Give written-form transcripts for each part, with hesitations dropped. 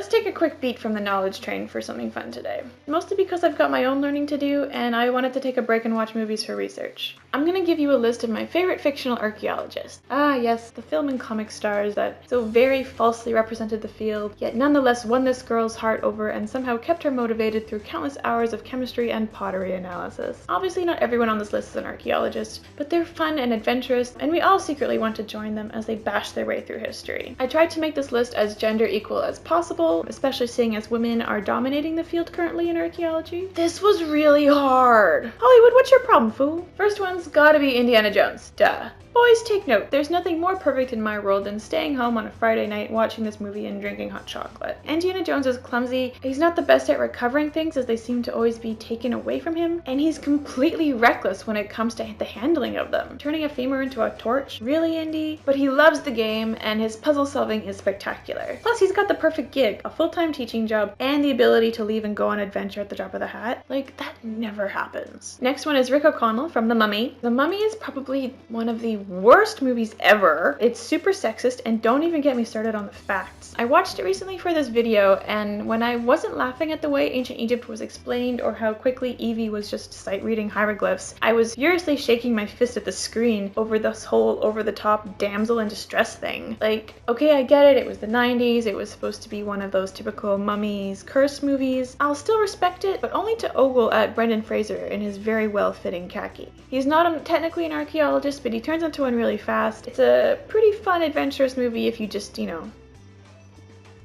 Let's take a quick beat from the knowledge train for something fun today. Mostly because I've got my own learning to do and I wanted to take a break and watch movies for research. I'm gonna give you a list of my favorite fictional archaeologists. Ah yes, the film and comic stars that so very falsely represented the field, yet nonetheless won this girl's heart over and somehow kept her motivated through countless hours of chemistry and pottery analysis. Obviously not everyone on this list is an archaeologist, but they're fun and adventurous, and we all secretly want to join them as they bash their way through history. I tried to make this list as gender equal as possible, especially seeing as women are dominating the field currently in archaeology. This was really hard. Hollywood, what's your problem, fool? First one's gotta be Indiana Jones. Duh. Boys, take note. There's nothing more perfect in my world than staying home on a Friday night watching this movie and drinking hot chocolate. Indiana Jones is clumsy, he's not the best at recovering things as they seem to always be taken away from him, and he's completely reckless when it comes to the handling of them. Turning a femur into a torch? Really, Indy? But he loves the game, and his puzzle solving is spectacular. Plus, he's got the perfect gig, a full-time teaching job, and the ability to leave and go on adventure at the drop of the hat. Like, that never happens. Next one is Rick O'Connell from The Mummy. The Mummy is probably one of the worst movies ever. It's super sexist, and don't even get me started on the facts. I watched it recently for this video, and when I wasn't laughing at the way ancient Egypt was explained or how quickly Evie was just sight reading hieroglyphs, I was furiously shaking my fist at the screen over this whole over-the-top damsel in distress thing. Like, okay, I get it was the 90s, it was supposed to be one of those typical mummies curse movies. I'll still respect it, but only to ogle at Brendan Fraser in his very well-fitting khaki. He's not technically an archaeologist, but he turns into one really fast. It's a pretty fun, adventurous movie if you just,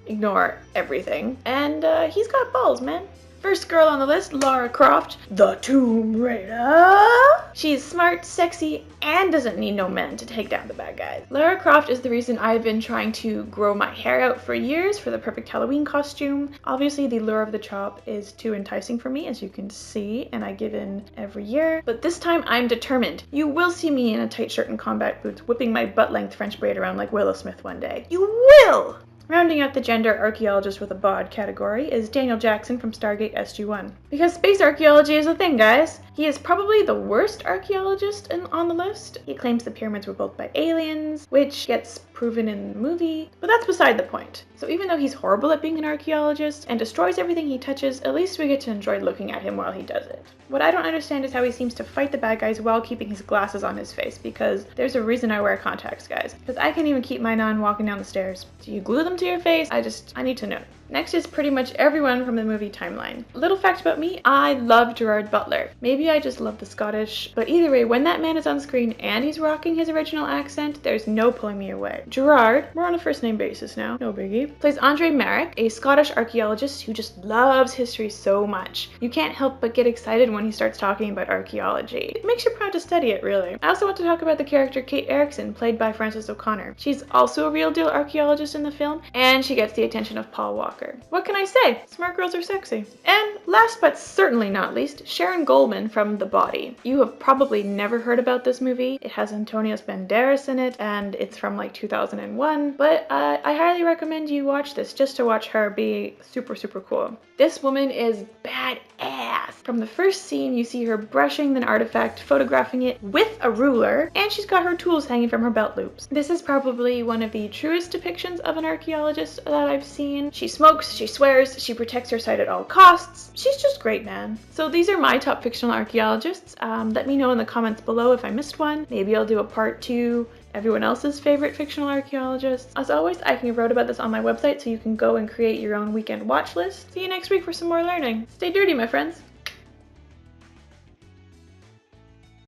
ignore everything. And he's got balls, man. First girl on the list, Lara Croft, the Tomb Raider. She's smart, sexy, and doesn't need no men to take down the bad guys. Lara Croft is the reason I've been trying to grow my hair out for years for the perfect Halloween costume. Obviously, the lure of the chop is too enticing for me, as you can see, and I give in every year. But this time, I'm determined. You will see me in a tight shirt and combat boots, whipping my butt-length French braid around like Willow Smith one day. You will! Rounding out the gender archaeologist with a bod category is Daniel Jackson from Stargate SG-1. Because space archaeology is a thing, guys. He is probably the worst archaeologist on the list. He claims the pyramids were built by aliens, which gets proven in the movie, but that's beside the point. So even though he's horrible at being an archaeologist and destroys everything he touches, at least we get to enjoy looking at him while he does it. What I don't understand is how he seems to fight the bad guys while keeping his glasses on his face, because there's a reason I wear contacts, guys. Because I can't even keep mine on walking down the stairs. Do you glue them to your face? I need to know. Next is pretty much everyone from the movie timeline. A little fact about me, I love Gerard Butler. Maybe I just love the Scottish, but either way, when that man is on screen and he's rocking his original accent, there's no pulling me away. Gerard, we're on a first name basis now, no biggie, plays Andre Merrick, a Scottish archaeologist who just loves history so much. You can't help but get excited when he starts talking about archaeology. It makes you proud to study it, really. I also want to talk about the character Kate Erickson, played by Frances O'Connor. She's also a real deal archaeologist in the film, and she gets the attention of Paul Walker. What can I say? Smart girls are sexy. And last but certainly not least, Sharon Goldman from The Body. You have probably never heard about this movie. It has Antonio Banderas in it, and it's from like 2001, but I highly recommend you watch this just to watch her be super, super cool. This woman is badass. From the first scene, you see her brushing an artifact, photographing it with a ruler, and she's got her tools hanging from her belt loops. This is probably one of the truest depictions of an archaeologist that I've seen. She smokes, she swears, she protects her site at all costs. She's just great, man. So these are my top fictional archaeologists. Let me know in the comments below if I missed one. Maybe I'll do a part 2. Everyone else's favorite fictional archaeologists. As always, I can wrote about this on my website so you can go and create your own weekend watch list. See you next week for some more learning. Stay dirty, my friends.